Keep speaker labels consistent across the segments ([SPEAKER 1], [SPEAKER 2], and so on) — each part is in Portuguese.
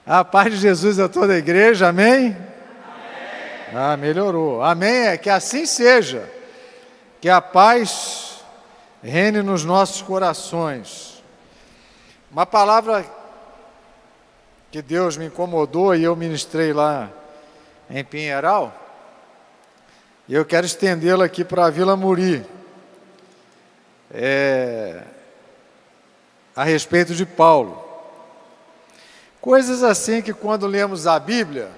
[SPEAKER 1] A paz de Jesus a toda a igreja, amém? Ah, melhorou. Amém, é que assim seja. Que a paz reine nos nossos corações. Uma palavra que Deus me incomodou e eu ministrei lá em Pinheiral, e eu quero estendê-la aqui para a Vila Muri. A respeito de Paulo. Coisas assim que quando lemos a Bíblia,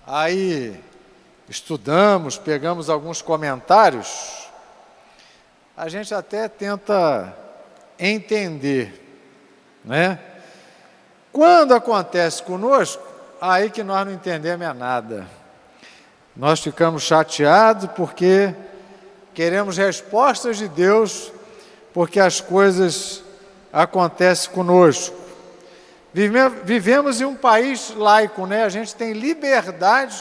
[SPEAKER 1] aí estudamos, pegamos alguns comentários, a gente até tenta entender, né? Quando acontece conosco, aí que nós não entendemos nada. Nós ficamos chateados porque queremos respostas de Deus, porque as coisas acontecem conosco. Vivemos em um país laico, né? A gente tem liberdade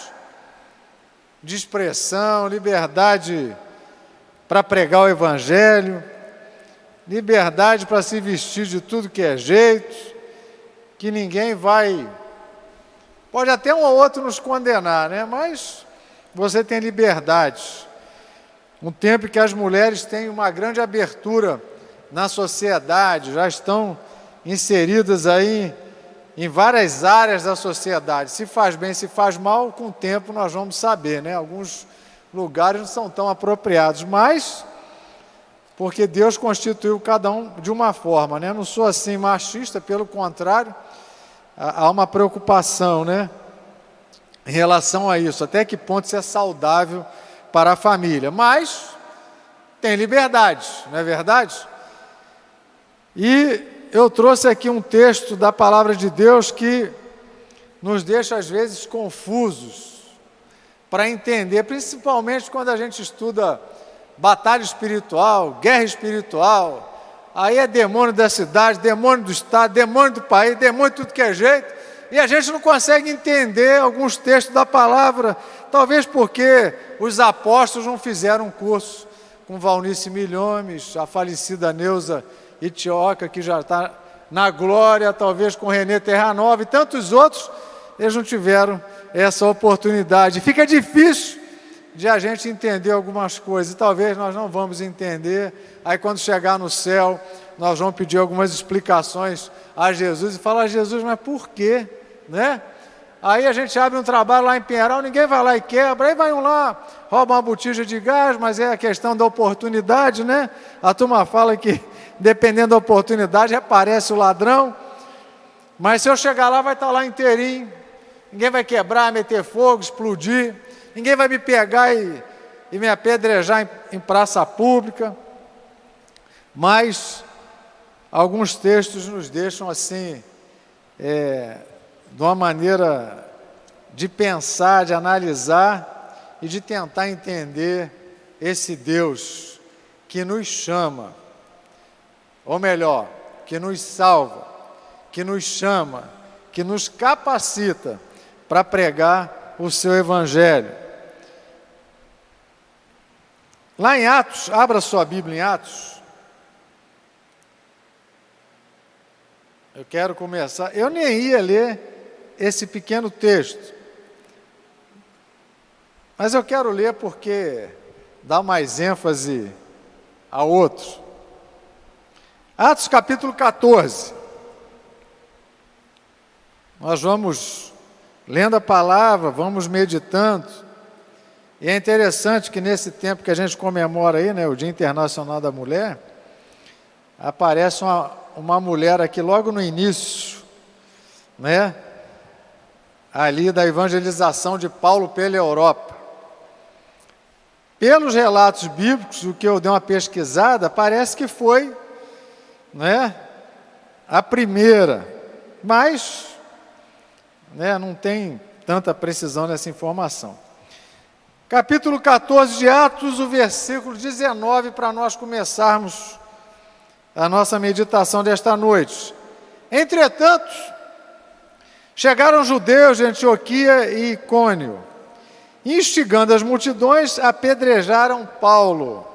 [SPEAKER 1] de expressão, liberdade para pregar o Evangelho, liberdade para se vestir de tudo que é jeito, que ninguém vai... Pode até um ou outro nos condenar, né? Mas você tem liberdade. Um tempo que as mulheres têm uma grande abertura na sociedade, já estão inseridas aí em várias áreas da sociedade. Se faz bem, se faz mal, com o tempo nós vamos saber, né? Alguns lugares não são tão apropriados, mas porque Deus constituiu cada um de uma forma, né? Não sou assim machista, pelo contrário, há uma preocupação, né? Em relação a isso, até que ponto isso é saudável para a família, mas tem liberdade, não é verdade? E eu trouxe aqui um texto da palavra de Deus que nos deixa às vezes confusos para entender, principalmente quando a gente estuda batalha espiritual, guerra espiritual, aí é demônio da cidade, demônio do estado, demônio do país, demônio de tudo que é jeito, e a gente não consegue entender alguns textos da palavra, talvez porque os apóstolos não fizeram um curso com Valnice Milhomes, a falecida Neuza Itioca, que já está na glória, talvez com Renê Terranova e tantos outros, eles não tiveram essa oportunidade. Fica difícil de a gente entender algumas coisas, e talvez nós não vamos entender, aí quando chegar no céu, nós vamos pedir algumas explicações a Jesus, e falar, Jesus, mas por quê? Né? Aí a gente abre um trabalho lá em Pinheiral, ninguém vai lá e quebra, aí vai um lá, rouba uma botija de gás, mas é a questão da oportunidade, né? A turma fala que, dependendo da oportunidade, aparece o ladrão, mas se eu chegar lá, vai estar lá inteirinho, ninguém vai quebrar, meter fogo, explodir, ninguém vai me pegar e me apedrejar em praça pública, mas alguns textos nos deixam assim, de uma maneira de pensar, de analisar e de tentar entender esse Deus que nos chama, ou melhor, que nos salva, que nos chama, que nos capacita para pregar o seu Evangelho. Lá em Atos, abra sua Bíblia em Atos. Eu quero começar, eu nem ia ler esse pequeno texto, mas eu quero ler porque dá mais ênfase a outro. Atos capítulo 14. Nós vamos lendo a palavra, vamos meditando, e é interessante que nesse tempo que a gente comemora aí, né, o Dia Internacional da Mulher, aparece uma mulher aqui logo no início, né, ali da evangelização de Paulo pela Europa. Pelos relatos bíblicos, o que eu dei uma pesquisada, parece que foi, né, a primeira, mas, né, não tem tanta precisão nessa informação. Capítulo 14 de Atos, o versículo 19, para nós começarmos a nossa meditação desta noite. Entretanto, chegaram judeus de Antioquia e Icônio, instigando as multidões, apedrejaram Paulo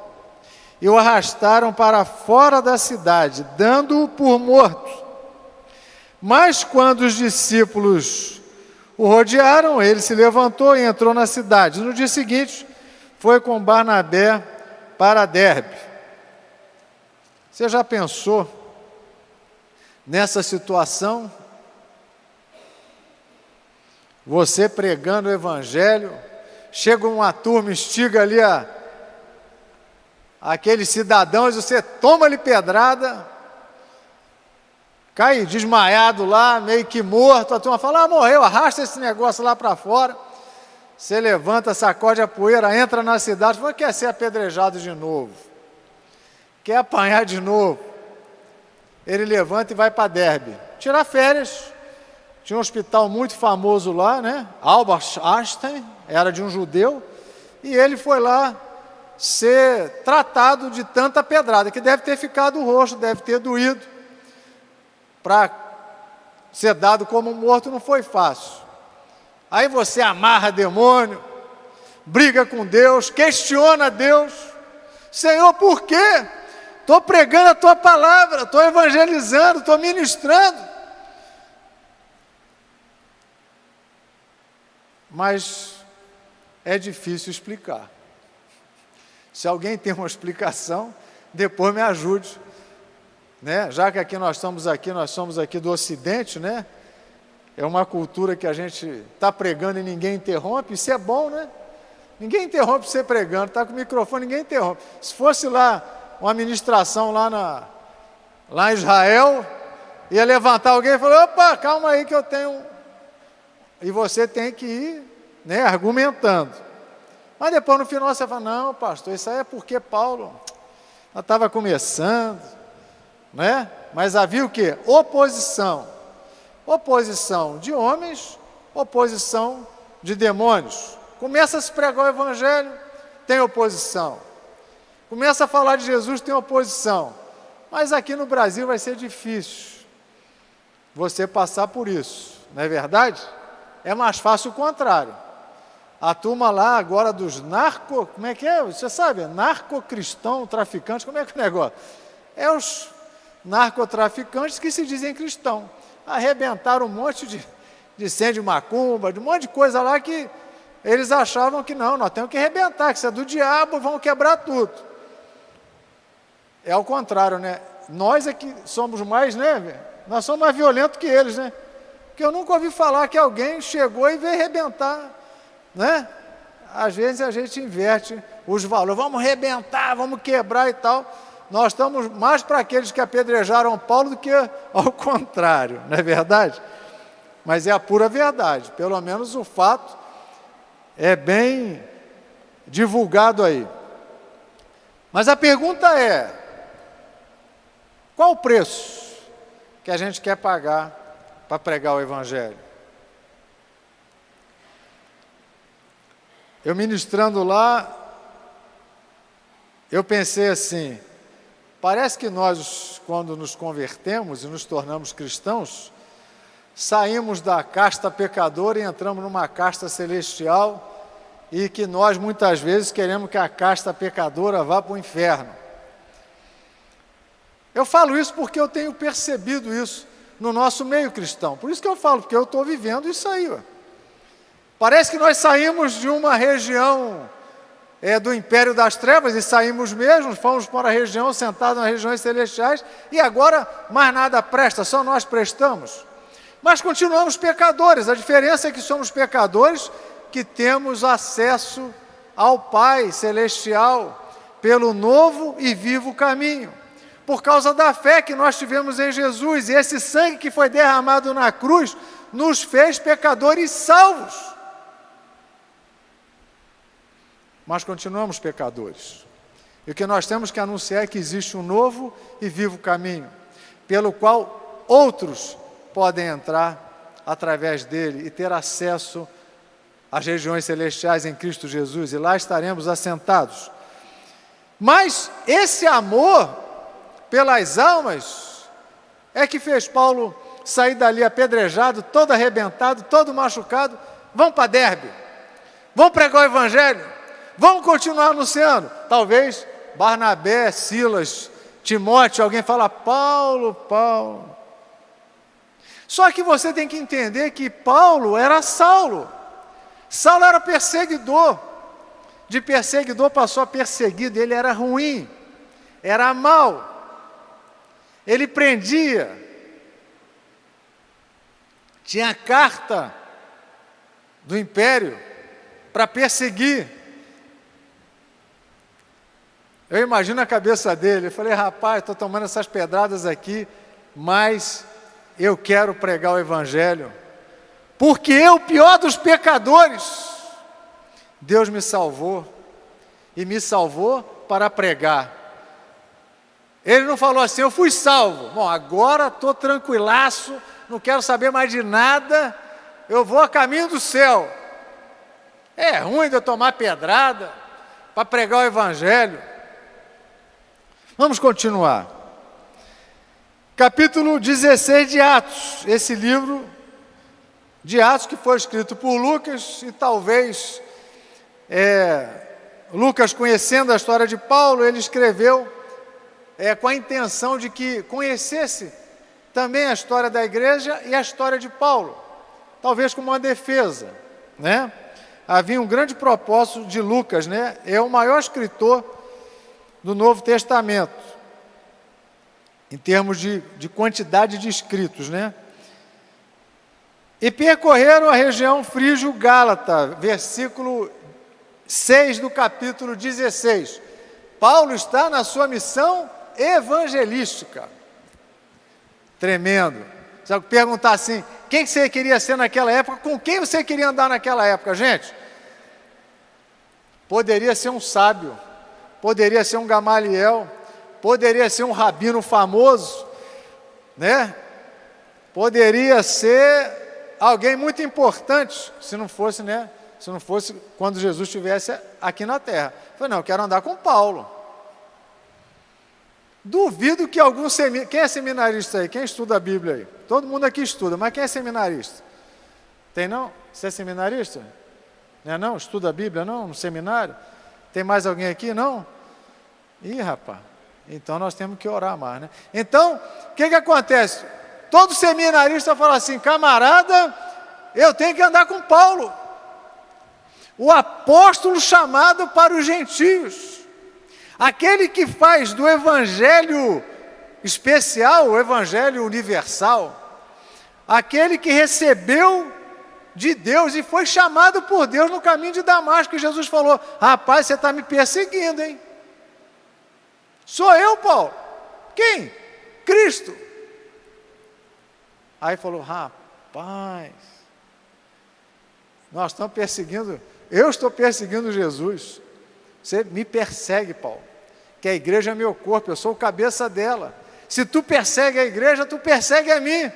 [SPEAKER 1] e o arrastaram para fora da cidade, dando-o por morto. Mas quando os discípulos o rodearam, ele se levantou e entrou na cidade. No dia seguinte, foi com Barnabé para Derbe. Você já pensou nessa situação? Você pregando o evangelho, chega uma turma, instiga ali aqueles cidadãos, você toma-lhe pedrada, cai desmaiado lá, meio que morto, a turma fala, morreu, arrasta esse negócio lá para fora. Você levanta, sacode a poeira, entra na cidade, fala, quer ser apedrejado de novo, quer apanhar de novo. Ele levanta e vai para Derbe, tirar férias. Tinha um hospital muito famoso lá, né? Albert Einstein, era de um judeu, e ele foi lá ser tratado de tanta pedrada, que deve ter ficado roxo, deve ter doído. Para ser dado como morto não foi fácil. Aí você amarra demônio, briga com Deus, questiona Deus. Senhor, por quê? Estou pregando a Tua palavra, estou evangelizando, estou ministrando. Mas é difícil explicar. Se alguém tem uma explicação, depois me ajude. Né? Já que nós somos aqui do Ocidente, né? É uma cultura que a gente está pregando e ninguém interrompe, isso é bom, né? Ninguém interrompe você pregando, está com o microfone, ninguém interrompe. Se fosse lá uma ministração lá em Israel, ia levantar alguém e falar, opa, calma aí que eu tenho... E você tem que ir, né, argumentando. Mas depois no final você fala, não, pastor, isso aí é porque Paulo estava começando, né? Mas havia o quê? Oposição. Oposição de homens, oposição de demônios. Começa a se pregar o evangelho, tem oposição. Começa a falar de Jesus, tem oposição. Mas aqui no Brasil vai ser difícil você passar por isso, não é verdade? É mais fácil o contrário. A turma lá agora dos como é que é? Você sabe, narcocristão, traficante, como é que é o negócio? É os narcotraficantes que se dizem cristão. Arrebentaram um monte de centro de macumba, de um monte de coisa lá que eles achavam que não, nós temos que arrebentar, que isso é do diabo, vão quebrar tudo. É ao contrário, né? Nós é que somos mais, né? Nós somos mais violentos que eles, né? Porque eu nunca ouvi falar que alguém chegou e veio arrebentar, né? Às vezes a gente inverte os valores, vamos arrebentar, vamos quebrar e tal. Nós estamos mais para aqueles que apedrejaram Paulo do que ao contrário, não é verdade? Mas é a pura verdade, pelo menos o fato é bem divulgado aí. Mas a pergunta é, qual o preço que a gente quer pagar para pregar o evangelho? Eu ministrando lá, eu pensei assim, parece que nós, quando nos convertemos e nos tornamos cristãos, saímos da casta pecadora e entramos numa casta celestial e que nós muitas vezes queremos que a casta pecadora vá para o inferno. Eu falo isso porque eu tenho percebido isso no nosso meio cristão. Por isso que eu falo, porque eu estou vivendo isso aí. Parece que nós saímos de uma região do império das trevas e saímos mesmo, fomos para a região, sentados nas regiões celestiais, e agora mais nada presta, só nós prestamos. Mas continuamos pecadores, a diferença é que somos pecadores que temos acesso ao Pai Celestial pelo novo e vivo caminho, por causa da fé que nós tivemos em Jesus, e esse sangue que foi derramado na cruz nos fez pecadores salvos. Mas continuamos pecadores. E o que nós temos que anunciar é que existe um novo e vivo caminho, pelo qual outros podem entrar através dele e ter acesso às regiões celestiais em Cristo Jesus, e lá estaremos assentados. Mas esse amor pelas almas é que fez Paulo sair dali apedrejado, todo arrebentado, todo machucado. Vamos para Derbe, vamos pregar o evangelho, vamos continuar anunciando. Talvez Barnabé, Silas, Timóteo, alguém fala, Paulo. Só que você tem que entender que Paulo era Saulo. Saulo era perseguidor. De perseguidor passou a perseguido. Ele era ruim, era mau. Ele prendia. Tinha carta do império para perseguir. Eu imagino a cabeça dele. Eu falei, rapaz, estou tomando essas pedradas aqui, mas eu quero pregar o Evangelho, porque eu, o pior dos pecadores, Deus me salvou, e me salvou para pregar. Ele não falou assim, eu fui salvo, bom, agora estou tranquilaço, não quero saber mais de nada, eu vou a caminho do céu. É ruim de eu tomar pedrada para pregar o Evangelho. Vamos continuar. Capítulo 16 de Atos, esse livro de Atos que foi escrito por Lucas, e talvez Lucas, conhecendo a história de Paulo, ele escreveu com a intenção de que conhecesse também a história da igreja e a história de Paulo, talvez como uma defesa, né? Havia um grande propósito de Lucas, né? É o maior escritor do Novo Testamento, em termos de quantidade de escritos, né? E percorreram a região frígio-gálata, versículo 6 do capítulo 16. Paulo está na sua missão evangelística. Tremendo. Se eu perguntar assim, quem você queria ser naquela época, com quem você queria andar naquela época, gente? Poderia ser um sábio, poderia ser um Gamaliel, poderia ser um rabino famoso, né? Poderia ser alguém muito importante, se não fosse, né? Se não fosse quando Jesus estivesse aqui na terra. Eu falei, não, eu quero andar com Paulo. Duvido que algum seminarista... Quem é seminarista aí? Quem estuda a Bíblia aí? Todo mundo aqui estuda, mas quem é seminarista? Tem não? Você é seminarista? Não é não? Estuda a Bíblia não? No seminário? Tem mais alguém aqui? Não? Ih, rapaz. Então nós temos que orar mais, né? Então, o que acontece? Todo seminarista fala assim, camarada, eu tenho que andar com Paulo, o apóstolo chamado para os gentios, aquele que faz do evangelho especial, o evangelho universal, aquele que recebeu de Deus e foi chamado por Deus no caminho de Damasco, e Jesus falou, rapaz, você está me perseguindo, hein? Sou eu, Paulo. Quem? Cristo. Aí falou, rapaz, nós estamos perseguindo, eu estou perseguindo Jesus. Você me persegue, Paulo, que a igreja é meu corpo, eu sou o cabeça dela. Se tu persegue a igreja, tu persegue a mim.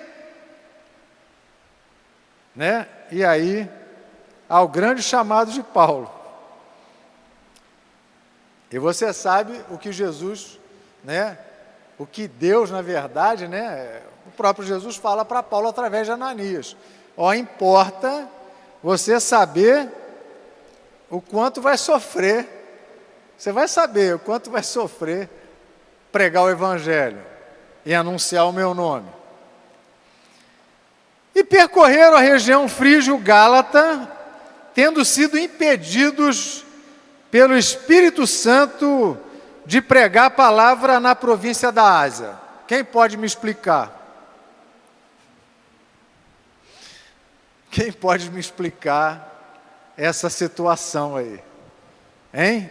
[SPEAKER 1] Né? E aí, ao grande chamado de Paulo. E você sabe o que Jesus, né? O que Deus, na verdade, né? O próprio Jesus fala para Paulo através de Ananias. Importa você saber o quanto vai sofrer. Você vai saber o quanto vai sofrer pregar o Evangelho e anunciar o meu nome. E percorreram a região frígio-gálata, tendo sido impedidos pelo Espírito Santo de pregar a palavra na província da Ásia. Quem pode me explicar? Quem pode me explicar essa situação aí? Hein?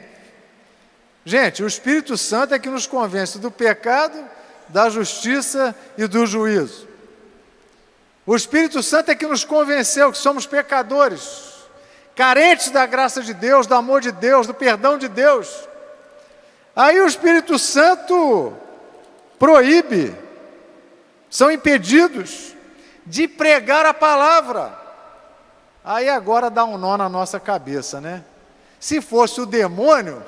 [SPEAKER 1] Gente, o Espírito Santo é que nos convence do pecado, da justiça e do juízo. O Espírito Santo é que nos convenceu que somos pecadores, carentes da graça de Deus, do amor de Deus, do perdão de Deus. Aí o Espírito Santo proíbe, são impedidos de pregar a palavra. Aí agora dá um nó na nossa cabeça, né? Se fosse o demônio,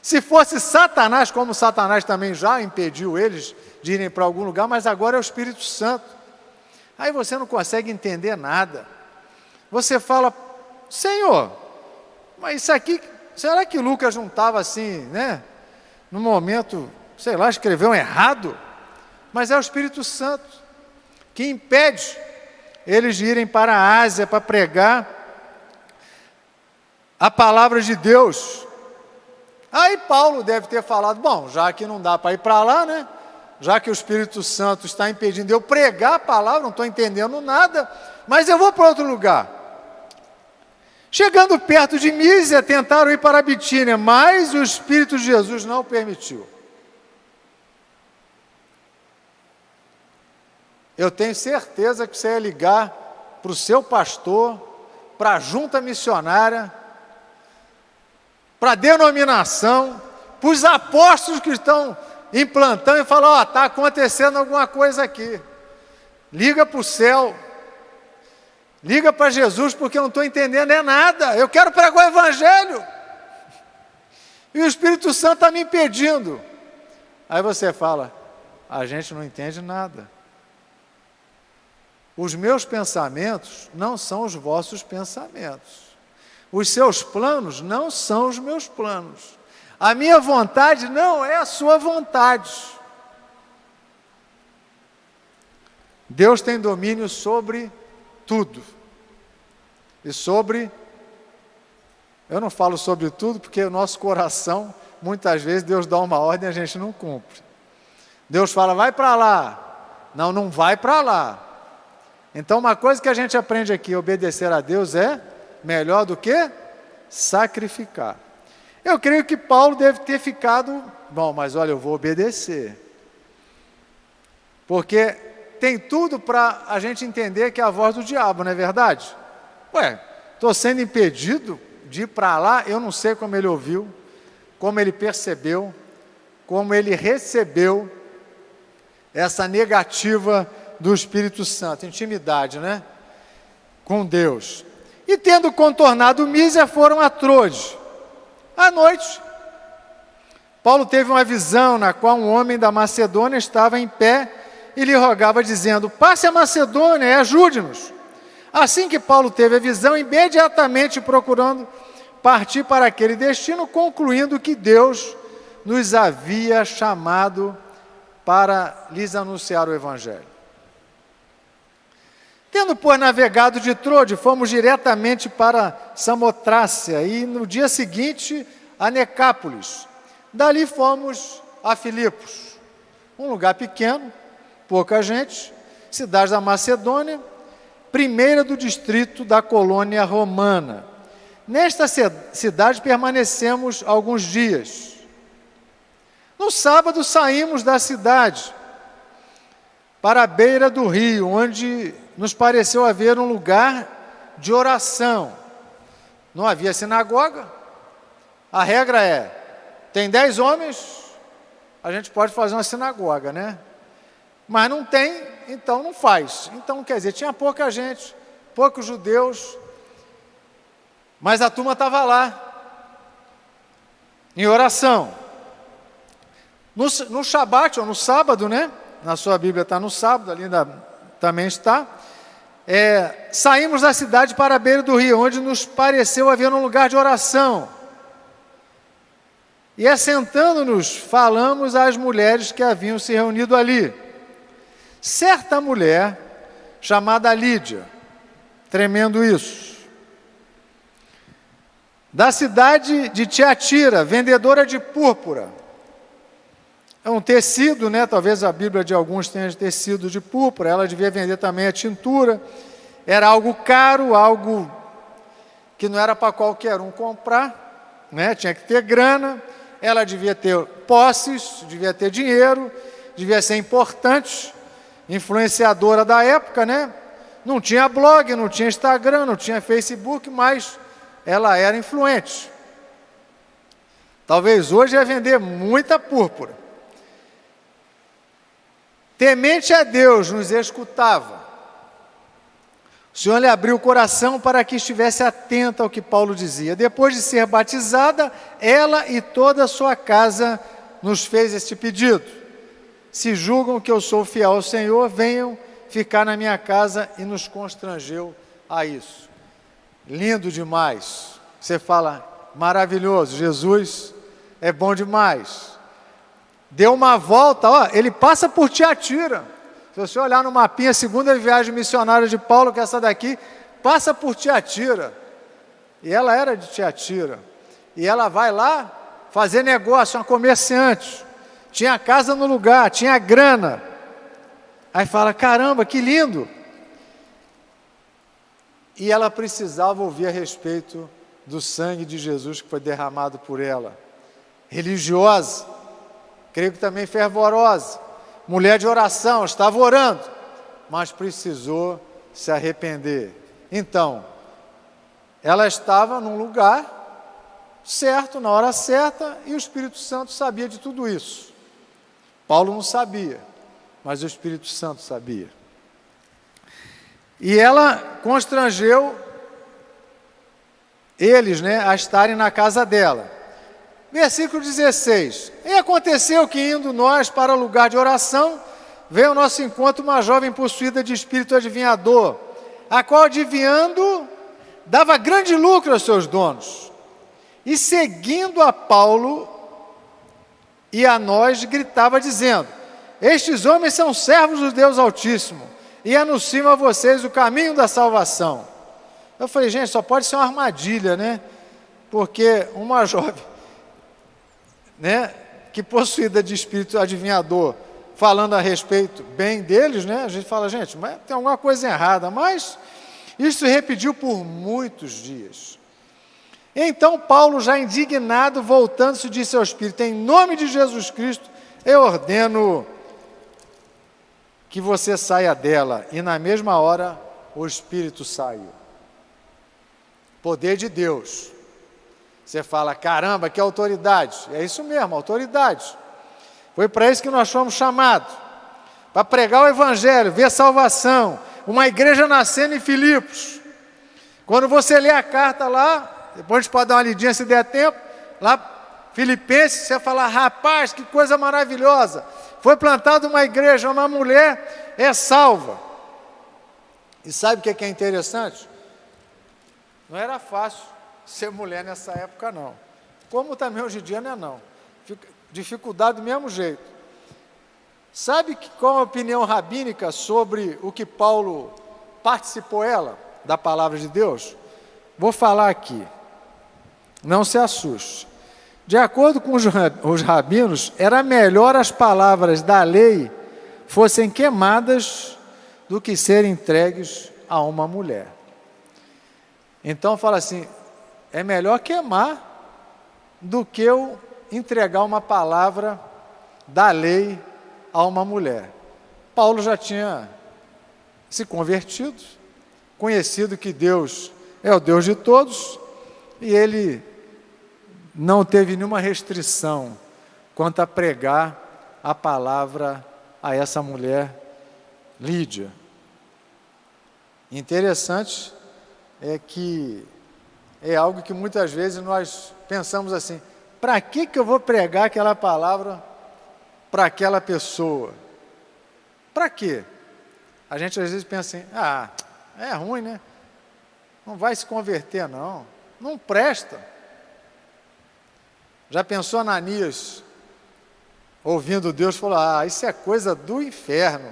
[SPEAKER 1] se fosse Satanás, como Satanás também já impediu eles de irem para algum lugar, mas agora é o Espírito Santo. Aí você não consegue entender nada. Você fala, Senhor, mas isso aqui, será que Lucas não estava assim, né? No momento, sei lá, escreveu errado? Mas é o Espírito Santo. que impede eles de irem para a Ásia para pregar a palavra de Deus. Aí Paulo deve ter falado, bom, já que não dá para ir para lá, né? Já que o Espírito Santo está impedindo eu pregar a palavra, não estou entendendo nada, mas eu vou para outro lugar. Chegando perto de Mísia, tentaram ir para a Bitínia, mas o Espírito de Jesus não o permitiu. Eu tenho certeza que você ia ligar para o seu pastor, para a junta missionária, para a denominação, para os apóstolos que estão implantando e falar, ó, está acontecendo alguma coisa aqui. Liga para o céu. Liga para Jesus, porque eu não estou entendendo nada. Eu quero pregar o Evangelho. E o Espírito Santo está me impedindo. Aí você fala, a gente não entende nada. Os meus pensamentos não são os vossos pensamentos. Os seus planos não são os meus planos. A minha vontade não é a sua vontade. Deus tem domínio sobre tudo. E eu não falo sobre tudo, porque o nosso coração, muitas vezes, Deus dá uma ordem e a gente não cumpre. Deus fala, vai para lá. Não, não vai para lá. Então, uma coisa que a gente aprende aqui, obedecer a Deus é melhor do que sacrificar. Eu creio que Paulo deve ter ficado, bom, mas olha, eu vou obedecer. Porque tem tudo para a gente entender que é a voz do diabo, não é verdade? Ué, estou sendo impedido de ir para lá, eu não sei como ele ouviu, como ele percebeu, como ele recebeu essa negativa do Espírito Santo, intimidade, né? Com Deus. E tendo contornado Mísia, foram a Troade. À noite, Paulo teve uma visão na qual um homem da Macedônia estava em pé e lhe rogava, dizendo, passe a Macedônia e ajude-nos. Assim que Paulo teve a visão, imediatamente procurando partir para aquele destino, concluindo que Deus nos havia chamado para lhes anunciar o Evangelho. Tendo, pois, navegado de Troade, fomos diretamente para Samotrácia e, no dia seguinte, a Necápolis. Dali fomos a Filipos, um lugar pequeno, pouca gente, cidade da Macedônia, primeira do distrito da colônia romana. Nesta cidade permanecemos alguns dias. No sábado saímos da cidade para a beira do rio, onde nos pareceu haver um lugar de oração. Não havia sinagoga. A regra é, tem 10 homens, a gente pode fazer uma sinagoga, né? Mas não tem, então não faz. Então, quer dizer, tinha pouca gente, poucos judeus, mas a turma estava lá, em oração. No Shabat, ou no sábado, né? Na sua Bíblia está no sábado, ali também está. Saímos da cidade para a beira do rio, onde nos pareceu haver um lugar de oração. E assentando-nos, falamos às mulheres que haviam se reunido ali. Certa mulher, chamada Lídia, tremendo isso, da cidade de Tiatira, vendedora de púrpura. É um tecido, né? Talvez a Bíblia de alguns tenha tecido de púrpura, ela devia vender também a tintura. Era algo caro, algo que não era para qualquer um comprar, né? Tinha que ter grana, ela devia ter posses, devia ter dinheiro, devia ser importante, influenciadora da época, né? Não tinha blog, não tinha Instagram, não tinha Facebook, mas ela era influente. Talvez hoje ia vender muita púrpura. Temente a Deus, nos escutava. O Senhor lhe abriu o coração para que estivesse atenta ao que Paulo dizia. Depois de ser batizada, ela e toda a sua casa nos fez este pedido. Se julgam que eu sou fiel ao Senhor, venham ficar na minha casa, e nos constrangeu a isso. Lindo demais. Você fala, maravilhoso, Jesus é bom demais. Deu uma volta, ó, ele passa por Tiatira, Se você olhar no mapinha, a segunda viagem missionária de Paulo, que é essa daqui, passa por Tiatira. E ela era de Tiatira. E ela vai lá fazer negócio, uma comerciante. Tinha casa no lugar, tinha grana. Aí fala, caramba, que lindo. E ela precisava ouvir a respeito do sangue de Jesus que foi derramado por ela. Religiosa, creio que também fervorosa, mulher de oração, estava orando, mas precisou se arrepender. Então, ela estava num lugar certo, na hora certa, e o Espírito Santo sabia de tudo isso. Paulo não sabia, mas o Espírito Santo sabia. E ela constrangeu eles, a estarem na casa dela. Versículo 16. E aconteceu que, indo nós para o lugar de oração, veio ao nosso encontro uma jovem possuída de espírito adivinhador, a qual, adivinhando, dava grande lucro aos seus donos. E seguindo a Paulo e a nós, gritava dizendo, estes homens são servos do Deus Altíssimo, e anunciam a vocês o caminho da salvação. Eu falei, gente, só pode ser uma armadilha, Porque uma jovem, que possuída de espírito adivinhador, falando a respeito bem deles, a gente fala, gente, mas tem alguma coisa errada, mas isso se repetiu por muitos dias. Então Paulo, já indignado, voltando-se, disse ao Espírito, em nome de Jesus Cristo, eu ordeno que você saia dela. E na mesma hora, o Espírito saiu. Poder de Deus. Você fala, caramba, que autoridade. É isso mesmo, autoridade. Foi para isso que nós fomos chamados. Para pregar o Evangelho, ver salvação. Uma igreja nascendo em Filipos. Quando você lê a carta lá, depois a gente pode dar uma lidinha se der tempo, lá, Filipenses, você fala, rapaz, que coisa maravilhosa. Foi plantada uma igreja, uma mulher é salva. E sabe o que é interessante? Não era fácil ser mulher nessa época, não. Como também hoje em dia não é não. Dificuldade do mesmo jeito. Sabe qual a opinião rabínica sobre o que Paulo participou da palavra de Deus? Vou falar aqui. Não se assuste. De acordo com os rabinos, era melhor as palavras da lei fossem queimadas do que serem entregues a uma mulher. Então fala assim, é melhor queimar do que eu entregar uma palavra da lei a uma mulher. Paulo já tinha se convertido, conhecido que Deus é o Deus de todos, e ele não teve nenhuma restrição quanto a pregar a palavra a essa mulher, Lídia. Interessante é que é algo que muitas vezes nós pensamos assim, para que eu vou pregar aquela palavra para aquela pessoa? Para quê? A gente às vezes pensa assim, é ruim, Não vai se converter não, não presta. Já pensou Ananias, ouvindo Deus, falou, isso é coisa do inferno.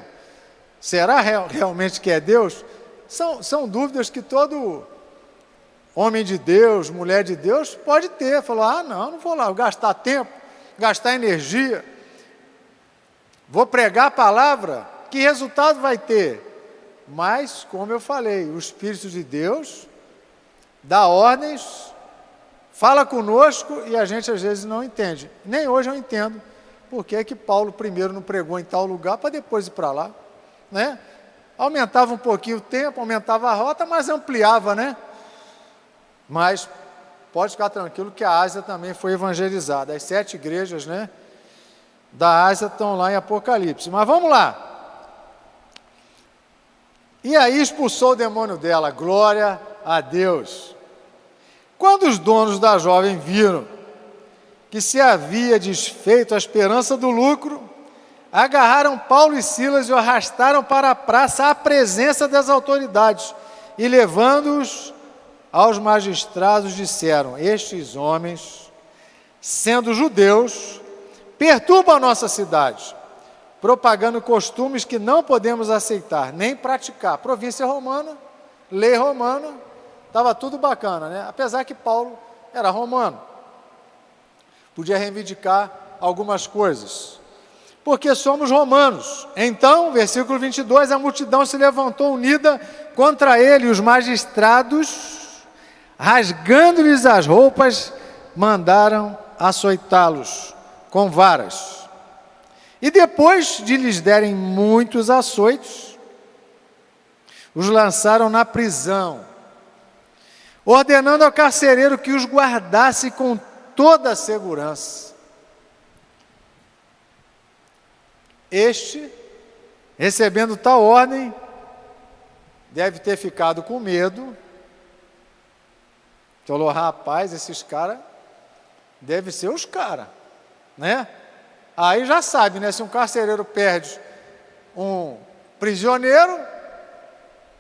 [SPEAKER 1] Será realmente que é Deus? São dúvidas que todo homem de Deus, mulher de Deus, pode ter. Falou, não vou lá, vou gastar tempo, gastar energia. Vou pregar a palavra, que resultado vai ter? Mas, como eu falei, o Espírito de Deus dá ordens, fala conosco e a gente às vezes não entende. Nem hoje eu entendo por que Paulo primeiro não pregou em tal lugar para depois ir para lá. Aumentava um pouquinho o tempo, aumentava a rota, mas ampliava, Mas pode ficar tranquilo que a Ásia também foi evangelizada. As 7 igrejas, da Ásia estão lá em Apocalipse. Mas vamos lá. E aí expulsou o demônio dela, glória a Deus. Quando os donos da jovem viram que se havia desfeito a esperança do lucro, agarraram Paulo e Silas e o arrastaram para a praça à presença das autoridades e, levando-os aos magistrados, disseram, estes homens, sendo judeus, perturbam a nossa cidade, propagando costumes que não podemos aceitar, nem praticar. Província romana, lei romana, estava tudo bacana, né? Apesar que Paulo era romano, podia reivindicar algumas coisas, porque somos romanos. Então, versículo 22, a multidão se levantou unida contra ele, e os magistrados, rasgando-lhes as roupas, mandaram açoitá-los com varas. E depois de lhes derem muitos açoites, os lançaram na prisão, ordenando ao carcereiro que os guardasse com toda a segurança. Este, recebendo tal ordem, deve ter ficado com medo. Falou, rapaz, esses caras devem ser os caras, né? Aí já sabe, né? Se um carcereiro perde um prisioneiro,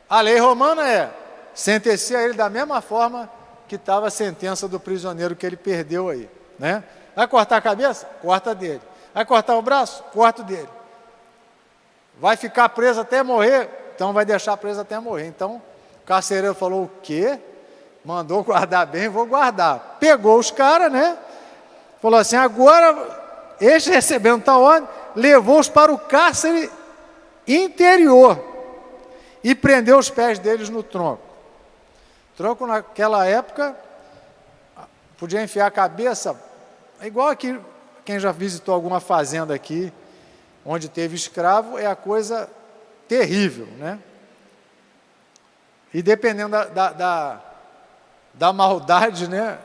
[SPEAKER 1] a lei romana é sentenciar ele da mesma forma que estava a sentença do prisioneiro que ele perdeu aí, né? Vai cortar a cabeça? Corta dele. Vai cortar o braço? Corta dele. Vai ficar preso até morrer? Então vai deixar preso até morrer. Então o carcereiro falou, o quê? Mandou guardar bem, vou guardar. Pegou os caras, né? Falou assim, agora... Este, recebendo tal ordem, levou-os para o cárcere interior e prendeu os pés deles no tronco. Tronco, naquela época, podia enfiar a cabeça, igual aqui, quem já visitou alguma fazenda aqui, onde teve escravo, é a coisa terrível, né? E dependendo da maldade, né,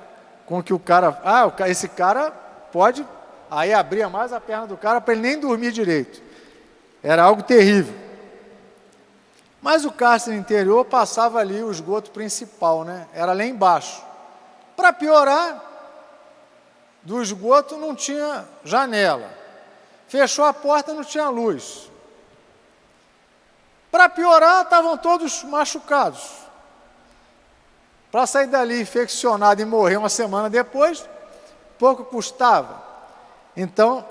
[SPEAKER 1] com que o cara... esse cara pode... Aí abria mais a perna do cara para ele nem dormir direito. Era algo terrível. Mas o cárcere interior passava ali o esgoto principal, né? Era lá embaixo. Para piorar, do esgoto não tinha janela. Fechou a porta, não tinha luz. Para piorar, estavam todos machucados. Para sair dali infeccionado e morrer uma semana depois, pouco custava. Então,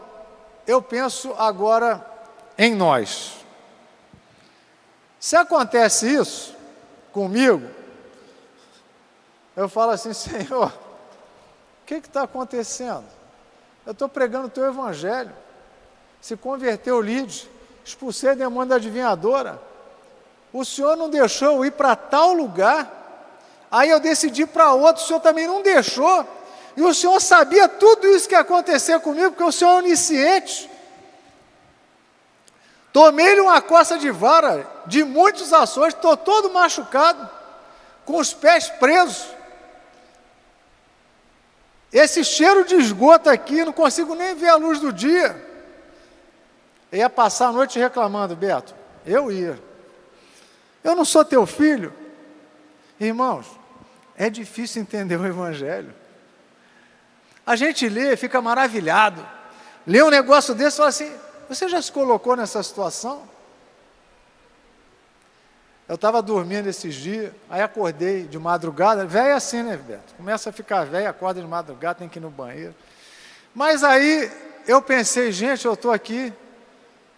[SPEAKER 1] eu penso agora em nós. Se acontece isso comigo, eu falo assim, Senhor, o que está acontecendo? Eu estou pregando o teu evangelho, se converteu o Lídio, expulsei a demônio da adivinhadora, o Senhor não deixou eu ir para tal lugar, aí eu decidi para outro, o Senhor também não deixou, e o Senhor sabia tudo isso que ia acontecer comigo, porque o Senhor é onisciente. Tomei-lhe uma coça de vara, de muitos açoites, estou todo machucado, com os pés presos. Esse cheiro de esgoto aqui, não consigo nem ver a luz do dia. Eu ia passar a noite reclamando, Beto, eu ia. Eu não sou teu filho? Irmãos, é difícil entender o evangelho. A gente lê, fica maravilhado. Lê um negócio desse e fala assim, você já se colocou nessa situação? Eu estava dormindo esses dias, aí acordei de madrugada, velho é assim, né, Beto? Começa a ficar velho, acorda de madrugada, tem que ir no banheiro. Mas aí eu pensei, gente, eu estou aqui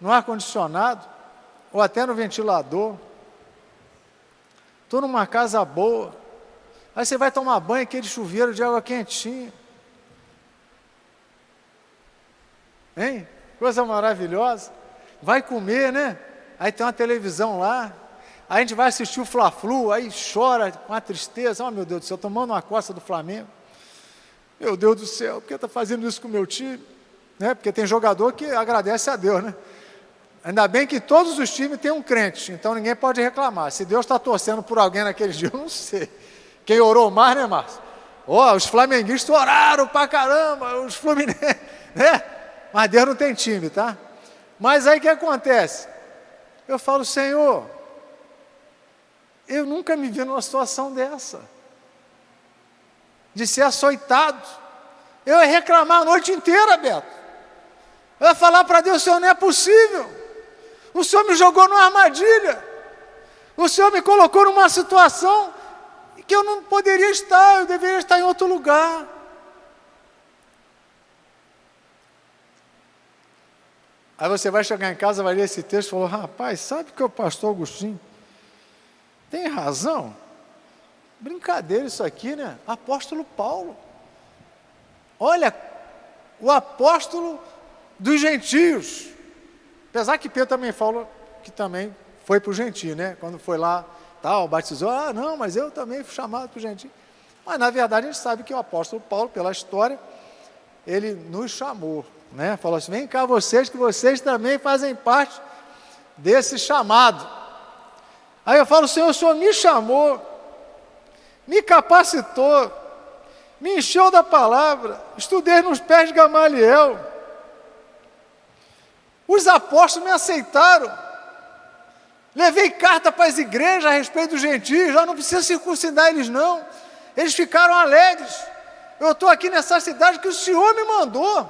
[SPEAKER 1] no ar-condicionado, ou até no ventilador, estou numa casa boa, aí você vai tomar banho, aquele chuveiro de água quentinha. Hein? Coisa maravilhosa. Vai comer, né? Aí tem uma televisão lá. Aí a gente vai assistir o Fla-Flu, aí chora com a tristeza. Oh, meu Deus do céu, tomando uma coça do Flamengo. Meu Deus do céu, por que está fazendo isso com o meu time? Né? Porque tem jogador que agradece a Deus, né? Ainda bem que todos os times têm um crente, então ninguém pode reclamar. Se Deus está torcendo por alguém naquele dia, eu não sei. Quem orou mais, né, Márcio? Os flamenguistas oraram pra caramba, os fluminenses, né? Mas Deus não tem time, tá? Mas aí o que acontece? Eu falo, Senhor, eu nunca me vi numa situação dessa, de ser açoitado. Eu ia reclamar a noite inteira, Beto. Eu ia falar para Deus, Senhor, não é possível. O Senhor me jogou numa armadilha. O Senhor me colocou numa situação que eu não poderia estar, eu deveria estar em outro lugar. Aí você vai chegar em casa, vai ler esse texto e falou, rapaz, sabe que o pastor Agostinho tem razão? Brincadeira isso aqui, né? Apóstolo Paulo. Olha, o apóstolo dos gentios. Apesar que Pedro também fala que também foi para o gentio, né? Quando foi lá, tal, batizou, não, mas eu também fui chamado para o gentio. Mas na verdade a gente sabe que o apóstolo Paulo, pela história, ele nos chamou, né? Falou assim, vem cá vocês, que vocês também fazem parte desse chamado. Aí eu falo, Senhor, o Senhor me chamou, me capacitou, me encheu da palavra, estudei nos pés de Gamaliel. Os apóstolos me aceitaram. Levei carta para as igrejas a respeito dos gentios, já não precisa circuncidar eles não. Eles ficaram alegres. Eu estou aqui nessa cidade que o Senhor me mandou.